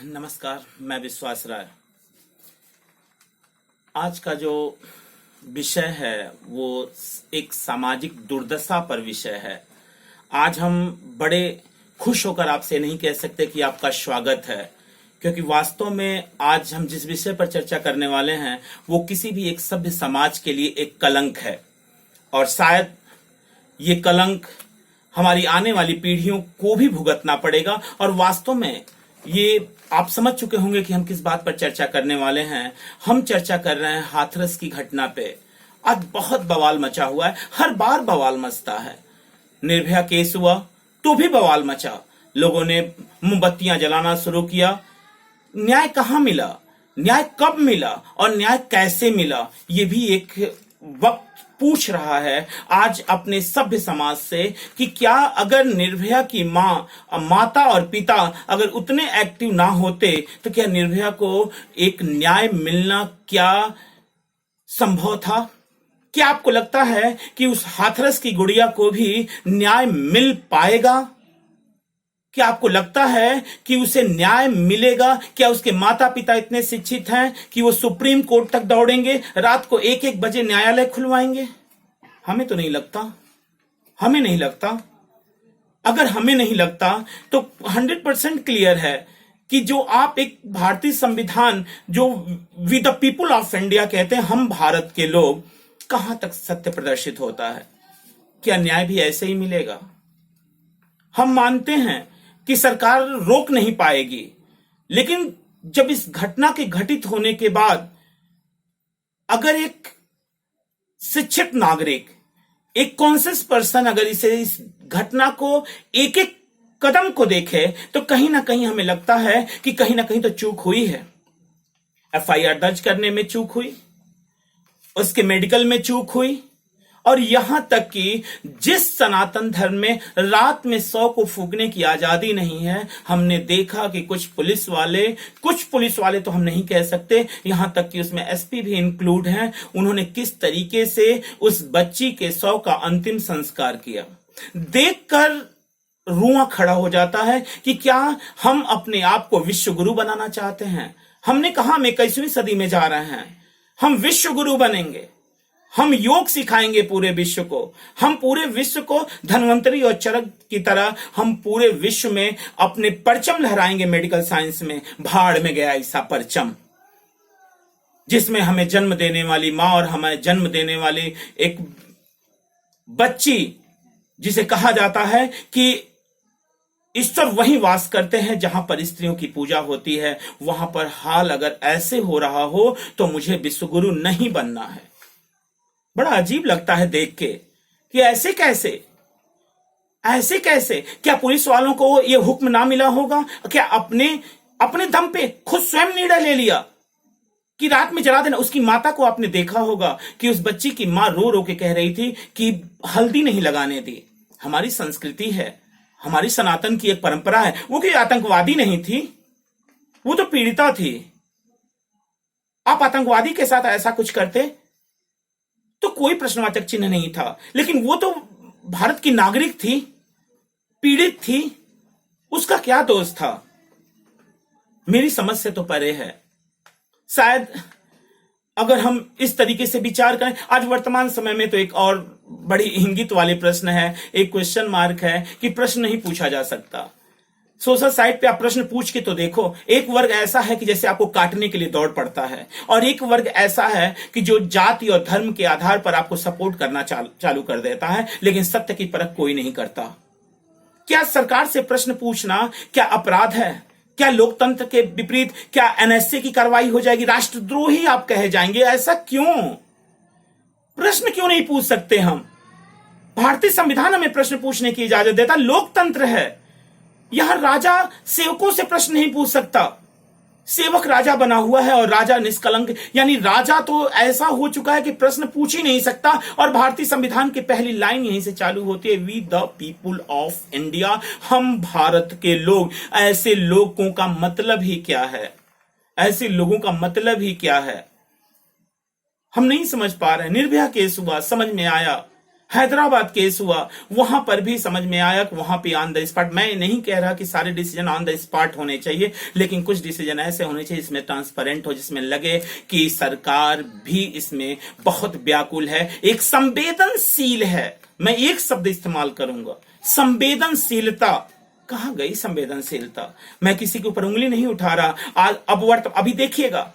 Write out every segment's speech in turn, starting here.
नमस्कार, मैं विश्वास राय। आज का जो विषय है वो एक सामाजिक दुर्दशा पर विषय है। आज हम बड़े खुश होकर आपसे नहीं कह सकते कि आपका स्वागत है, क्योंकि वास्तव में आज हम जिस विषय पर चर्चा करने वाले हैं वो किसी भी एक सभ्य समाज के लिए एक कलंक है, और शायद ये कलंक हमारी आने वाली पीढ़ियों को भी भुगतना पड़ेगा। और वास्तव में ये आप समझ चुके होंगे कि हम किस बात पर चर्चा करने वाले हैं। हम चर्चा कर रहे हैं हाथरस की घटना पे। आज बहुत बवाल मचा हुआ है, हर बार बवाल मचता है। निर्भया केस हुआ तो भी बवाल मचा, लोगों ने मोमबत्तियां जलाना शुरू किया। न्याय कहां मिला, न्याय कब मिला और न्याय कैसे मिला, ये भी एक वक्त पूछ रहा है आज अपने सभ्य समाज से कि क्या अगर निर्भया की माता और पिता अगर उतने एक्टिव ना होते तो क्या निर्भया को एक न्याय मिलना क्या संभव था? क्या आपको लगता है कि उस हाथरस की गुड़िया को भी न्याय मिल पाएगा? क्या आपको लगता है कि उसे न्याय मिलेगा? क्या उसके माता पिता इतने शिक्षित हैं कि वो सुप्रीम कोर्ट तक दौड़ेंगे, रात को 1-1 बजे न्यायालय खुलवाएंगे? हमें तो नहीं लगता, हमें नहीं लगता। अगर हमें नहीं लगता तो 100% क्लियर है कि जो आप एक भारतीय संविधान जो we the people of India कहते हैं, हम भारत के लोग, कहां तक सत्य प्रदर्शित होता है? क्या न्याय भी ऐसे ही मिलेगा? हम मानते हैं कि सरकार रोक नहीं पाएगी, लेकिन जब इस घटना के घटित होने के बाद अगर एक शिक्षित नागरिक, एक कॉन्शियस पर्सन अगर इस घटना को एक एक कदम को देखे तो कहीं ना कहीं हमें लगता है कि कहीं ना कहीं तो चूक हुई है। एफआईआर दर्ज करने में चूक हुई, उसके मेडिकल में चूक हुई, और यहां तक कि जिस सनातन धर्म में रात में 100 को फूंकने की आजादी नहीं है, हमने देखा कि कुछ पुलिस वाले तो हम नहीं कह सकते, यहां तक कि उसमें एसपी भी इंक्लूड हैं, उन्होंने किस तरीके से उस बच्ची के 100 का अंतिम संस्कार किया। देखकर रुआं खड़ा हो जाता है कि क्या हम अपने आप को विश्व गुरु बनाना चाहते हैं? हमने कहा हम 21वीं सदी में जा रहे हैं, हम विश्व गुरु बनेंगे, हम योग सिखाएंगे पूरे विश्व को, हम पूरे विश्व को धन्वंतरी और चरक की तरह हम पूरे विश्व में अपने परचम लहराएंगे। मेडिकल साइंस में भाड़ में गया ऐसा परचम जिसमें हमें जन्म देने वाली मां और हमें जन्म देने वाली एक बच्ची, जिसे कहा जाता है कि ईश्वर वहीं वास करते हैं जहां पर स्त्रियों की पूजा होती है, वहां पर हाल अगर ऐसे हो रहा हो तो मुझे विश्वगुरु नहीं बनना है। बड़ा अजीब लगता है देख के कि ऐसे कैसे क्या पुलिस वालों को यह हुक्म ना मिला होगा? क्या अपने दम पे खुद स्वयं निर्णय ले लिया कि रात में जला देना? उसकी माता को आपने देखा होगा कि उस बच्ची की मां रो रो के कह रही थी कि हल्दी नहीं लगाने दी। हमारी संस्कृति है, हमारी सनातन की एक परंपरा है। वो कोई आतंकवादी नहीं थी, वो तो पीड़िता थी। आप आतंकवादी के साथ ऐसा कुछ करते तो कोई प्रश्नवाचक चिन्ह नहीं था, लेकिन वो तो भारत की नागरिक थी, पीड़ित थी, उसका क्या दोष था? मेरी समझ से तो परे है। शायद अगर हम इस तरीके से विचार करें, आज वर्तमान समय में तो एक और बड़ी इंगित वाले प्रश्न है, एक क्वेश्चन मार्क है कि प्रश्न नहीं पूछा जा सकता। सोशल साइट पे आप प्रश्न पूछ के तो देखो, एक वर्ग ऐसा है कि जैसे आपको काटने के लिए दौड़ पड़ता है, और एक वर्ग ऐसा है कि जो जाति और धर्म के आधार पर आपको सपोर्ट करना चालू कर देता है, लेकिन सत्य की परख कोई नहीं करता। क्या सरकार से प्रश्न पूछना क्या अपराध है? क्या लोकतंत्र के विपरीत क्या एनएसए की कार्रवाई हो जाएगी? राष्ट्रद्रोही आप कहे जाएंगे? ऐसा क्यों? प्रश्न क्यों नहीं पूछ सकते हम? भारतीय संविधान हमें प्रश्न पूछने की इजाजत देता, लोकतंत्र है। यहां राजा सेवकों से प्रश्न नहीं पूछ सकता, सेवक राजा बना हुआ है और राजा निष्कलंक, यानी राजा तो ऐसा हो चुका है कि प्रश्न पूछ ही नहीं सकता। और भारतीय संविधान की पहली लाइन यहीं से चालू होती है, we the people of India, हम भारत के लोग। ऐसे लोगों का मतलब ही क्या है? ऐसे लोगों का मतलब ही क्या है? हम नहीं समझ पा रहे। निर्भया केस हुआ, समझ में आया, हैदराबाद केस हुआ, वहां पर भी समझ में आया कि वहां पे ऑन द स्पॉट, मैं नहीं कह रहा कि सारे डिसीजन ऑन द स्पॉट होने चाहिए, लेकिन कुछ डिसीजन ऐसे होने चाहिए जिसमें ट्रांसपेरेंट हो, जिसमें लगे कि सरकार भी इसमें बहुत व्याकुल है, एक संवेदनशील है। मैं एक शब्द इस्तेमाल करूंगा, संवेदनशीलता। कहां गई संवेदनशीलता? मैं किसी के ऊपर उंगली नहीं उठा रहा। अभी देखिएगा,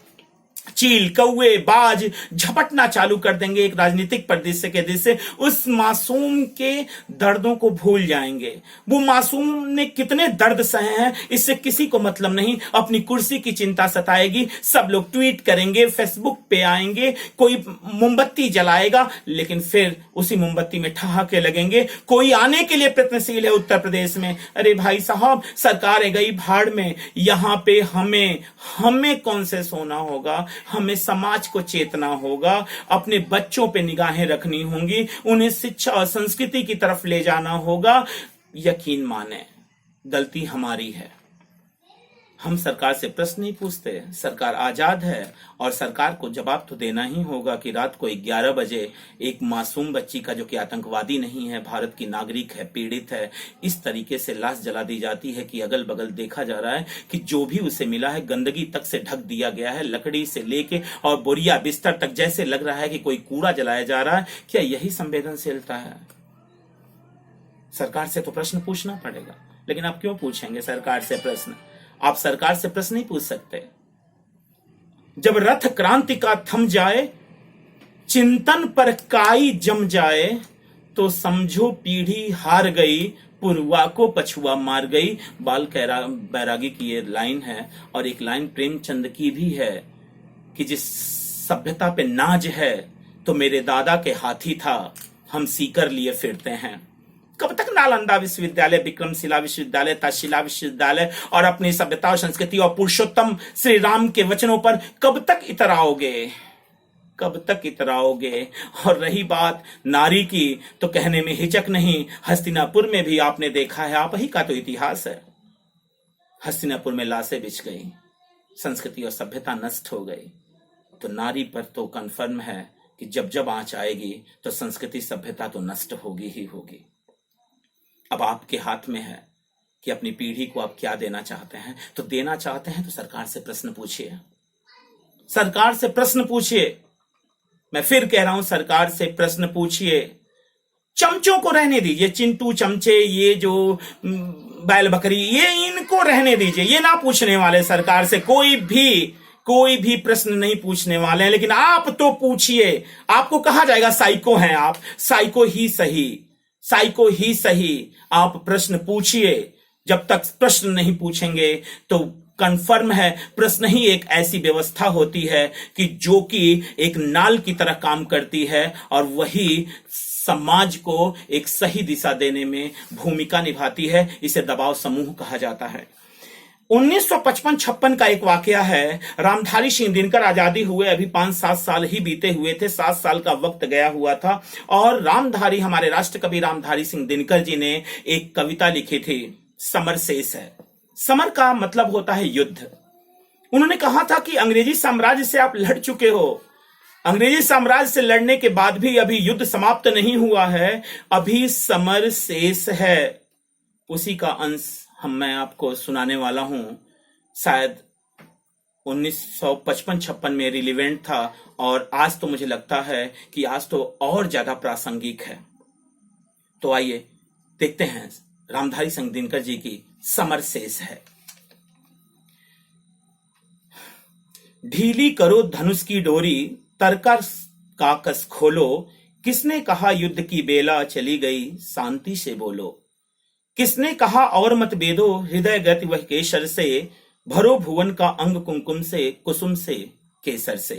चील, कौवे, बाज झपटना चालू कर देंगे एक राजनीतिक परिदृश्य के दृश्य, उस मासूम के दर्दों को भूल जाएंगे। वो मासूम ने कितने दर्द सहे हैं इससे किसी को मतलब नहीं, अपनी कुर्सी की चिंता सताएगी, सब लोग ट्वीट करेंगे, फेसबुक पे आएंगे, कोई मोमबत्ती जलाएगा, लेकिन फिर उसी मोमबत्ती में ठहाके लगेंगे। कोई आने के लिए प्रयत्नशील है उत्तर प्रदेश में, अरे भाई साहब सरकार गई भाड़ में, यहां पे हमें कौन से सोना होगा, हमें समाज को चेतना होगा, अपने बच्चों पे निगाहें रखनी होंगी, उन्हें शिक्षा और संस्कृति की तरफ ले जाना होगा। यकीन माने गलती हमारी है, हम सरकार से प्रश्न नहीं पूछते। सरकार आजाद है और सरकार को जवाब तो देना ही होगा कि रात को 11 बजे एक मासूम बच्ची का, जो कि आतंकवादी नहीं है, भारत की नागरिक है, पीड़ित है, इस तरीके से लाश जला दी जाती है कि अगल बगल देखा जा रहा है कि जो भी उसे मिला है गंदगी तक से ढक दिया गया है, लकड़ी से लेके और बोरिया बिस्तर तक, जैसे लग रहा है कि कोई कूड़ा जलाया जा रहा है। क्या यही संवेदनशीलता है? सरकार से तो प्रश्न पूछना पड़ेगा, लेकिन आप क्यों पूछेंगे सरकार से प्रश्न? आप सरकार से प्रश्न नहीं पूछ सकते। जब रथ क्रांति का थम जाए, चिंतन पर काई जम जाए, तो समझो पीढ़ी हार गई, पुरवा को पछुआ मार गई। बाल बैरागी की ये लाइन है, और एक लाइन प्रेमचंद की भी है कि जिस सभ्यता पे नाज है तो मेरे दादा के हाथी था, हम सीकर लिए फिरते हैं। कब तक नालंदा विश्वविद्यालय, विक्रमशिला विश्वविद्यालय, तक्षशिला विश्वविद्यालय और अपनी सभ्यता और संस्कृति और पुरुषोत्तम श्री राम के वचनों पर कब तक इतराओगे? कब तक इतराओगे? और रही बात नारी की, तो कहने में हिचक नहीं, हस्तिनापुर में भी आपने देखा है, आप ही का तो इतिहास है। हस्तिनापुर में लाशें बिछ गई, संस्कृति और सभ्यता नष्ट हो गई। तो नारी पर तो कन्फर्म है कि जब जब आंच आएगी तो संस्कृति सभ्यता तो नष्ट होगी ही होगी। अब आपके हाथ में है कि अपनी पीढ़ी को आप क्या देना चाहते हैं। तो देना चाहते हैं तो सरकार से प्रश्न पूछिए, सरकार से प्रश्न पूछिए। मैं फिर कह रहा हूं, सरकार से प्रश्न पूछिए। चमचों को रहने दीजिए, चिंटू चमचे, ये जो बैल बकरी, ये इनको रहने दीजिए, ये ना पूछने वाले सरकार से कोई भी प्रश्न नहीं पूछने वाले हैं। लेकिन आप तो पूछिए। आपको कहा जाएगा साइको हैं आप, साइको ही सही, आप प्रश्न पूछिए। जब तक प्रश्न नहीं पूछेंगे तो कंफर्म है, प्रश्न ही एक ऐसी व्यवस्था होती है कि जो कि एक नाल की तरह काम करती है, और वही समाज को एक सही दिशा देने में भूमिका निभाती है। इसे दबाव समूह कहा जाता है। 1955-56 का एक वाकया है। रामधारी सिंह दिनकर आजादी हुए अभी 5-7 साल ही बीते हुए थे, 7 साल का वक्त गया हुआ था, और रामधारी, हमारे राष्ट्र कवि रामधारी सिंह दिनकर जी ने एक कविता लिखी थी, समर शेष है। समर का मतलब होता है युद्ध। उन्होंने कहा था कि अंग्रेजी साम्राज्य से आप लड़ चुके हो, अंग्रेजी साम्राज्य से लड़ने के बाद भी अभी युद्ध समाप्त नहीं हुआ है, अभी समर शेष है। उसी का अंश मैं आपको सुनाने वाला हूं। शायद 1955-56 में रिलीवेंट था, और आज तो मुझे लगता है कि आज तो और ज्यादा प्रासंगिक है। तो आइए देखते हैं रामधारी सिंह दिनकर जी की समर शेष है। ढीली करो धनुष की डोरी, तरकर का कस खोलो, किसने कहा युद्ध की बेला चली गई, शांति से बोलो। किसने कहा और मत बेदो, हृदय गति वह केसर से, भरो भुवन का अंग कुमकुम से, कुसुम से केसर से।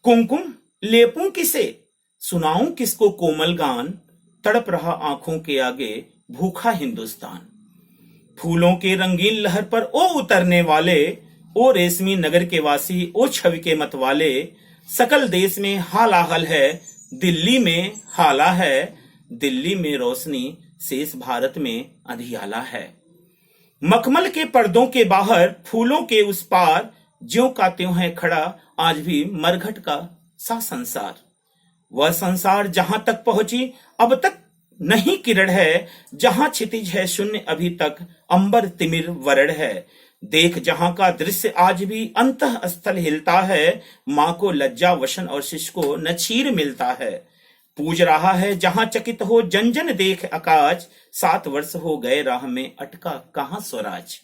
कुमकुम लेपूं किसे, सुनाऊं किसको कोमल गान, तड़प रहा आंखों के आगे भूखा हिंदुस्तान। फूलों के रंगीन लहर पर ओ उतरने वाले, ओ रेशमी नगर के वासी, ओ छवि के मत वाले। सकल देश में हालाहल है, दिल्ली में हाला है, दिल्ली में रोशनी, शेष भारत में अंधियाला है। मखमल के पर्दों के बाहर, फूलों के उस पार, ज्यों का त्यों है खड़ा आज भी मरघट का सा संसार। वह संसार जहां तक पहुंची अब तक नहीं किरण है, जहां क्षितिज है शून्य अभी तक अंबर तिमिर वरण है। देख जहां का दृश्य आज भी अंतः स्थल हिलता है, माँ को लज्जा वशन और शिष्य को न क्षीर मिलता है। पूज रहा है जहां चकित हो जन जन देख आकाश, 7 वर्ष हो गए राह में अटका कहां स्वराज।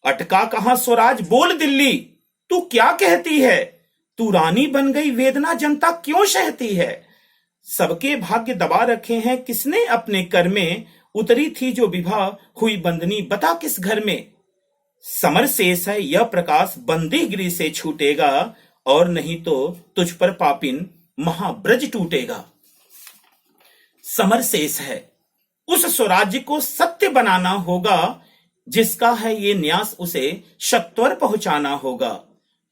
अटका कहां स्वराज बोल दिल्ली, तू क्या कहती है। तू रानी बन गई वेदना जनता क्यों सहती है। सबके भाग्य दबा रखे हैं किसने अपने कर में, उतरी थी जो विभा हुई बंदनी बता किस घर में। समर शेष है यह प्रकाश बंदीगिरी से छूटेगा, और नहीं तो तुझ पर पापिन महाब्रज टूटेगा। समर शेष है, उस स्वराज्य को सत्य बनाना होगा, जिसका है ये न्यास उसे शक्त्वर पहुंचाना होगा।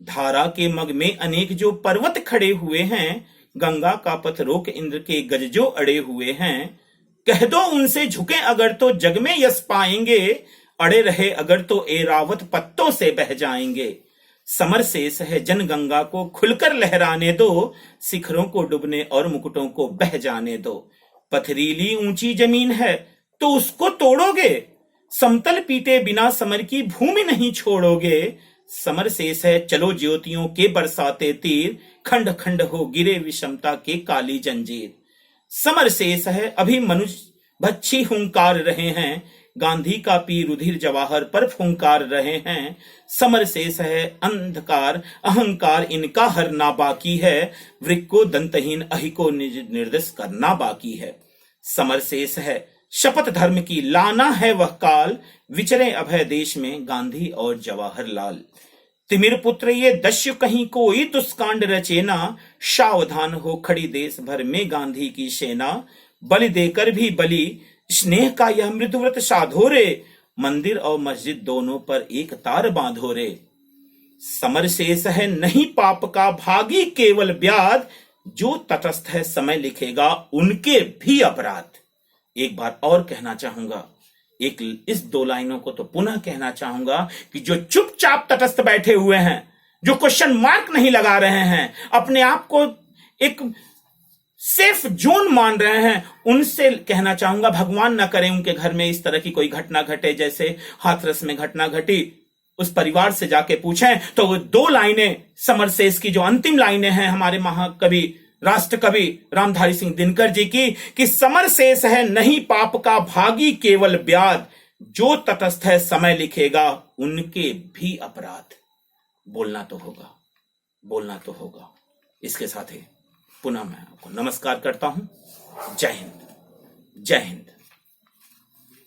धारा के मग में अनेक जो पर्वत खड़े हुए हैं, गंगा का पथ रोक इंद्र के गज जो अड़े हुए हैं। कह दो उनसे झुके अगर तो जग में यश पाएंगे, अड़े रहे अगर तो एरावत पत्तों से बह जाएंगे। समर शेष है जन गंगा को खुलकर लहराने दो, शिखरों को डूबने और मुकुटों को बह जाने दो। पथरीली ऊंची जमीन है तो उसको तोड़ोगे, समतल पीटे बिना समर की भूमि नहीं छोड़ोगे। समर शेष है चलो ज्योतियों के बरसाते तीर, खंड खंड हो गिरे विषमता के काली जंजीर। समर शेष है अभी मनुष्य भच्छी हुंकार रहे हैं, गांधी का पी रुधिर जवाहर पर फुंकार रहे हैं। समर शेष है अंधकार अहंकार इनका हरना बाकी है, वृक्ष को दंतहीन अहि को निर्देश करना बाकी है। समर शेष है शपथ धर्म की लाना है वह काल, विचरे अभय देश में गांधी और जवाहरलाल। तिमिर पुत्र ये दस्यु कहीं कोई दुष्कांड रचेना, सावधान हो खड़ी देश भर में गांधी की सेना। बलि देकर भी बलि स्नेह का यह मृदुव्रत साधो रे, मंदिर और मस्जिद दोनों पर एक तार बांधो रे। समर शेष है नहीं पाप का भागी केवल व्याध, जो तटस्थ है समय लिखेगा उनके भी अपराध। एक बार और कहना चाहूंगा, इस 2 लाइनों को तो पुनः कहना चाहूंगा कि जो चुपचाप तटस्थ बैठे हुए हैं, जो क्वेश्चन मार्क नहीं लगा रहे हैं, अपने आप को एक सेफ जोन मान रहे हैं, उनसे कहना चाहूंगा भगवान ना करे उनके घर में इस तरह की कोई घटना घटे जैसे हाथरस में घटना घटी। उस परिवार से जाके पूछें तो वो 2 लाइनें समर शेष की जो अंतिम लाइनें हैं हमारे महाकवि राष्ट्र कवि रामधारी सिंह दिनकर जी की, कि समर शेष है नहीं पाप का भागी केवल व्याध, जो तटस्थ है समय लिखेगा उनके भी अपराध। बोलना तो होगा, बोलना तो होगा। इसके साथ ही पुनः मैं आपको नमस्कार करता हूं। जय हिंद, जय हिंद।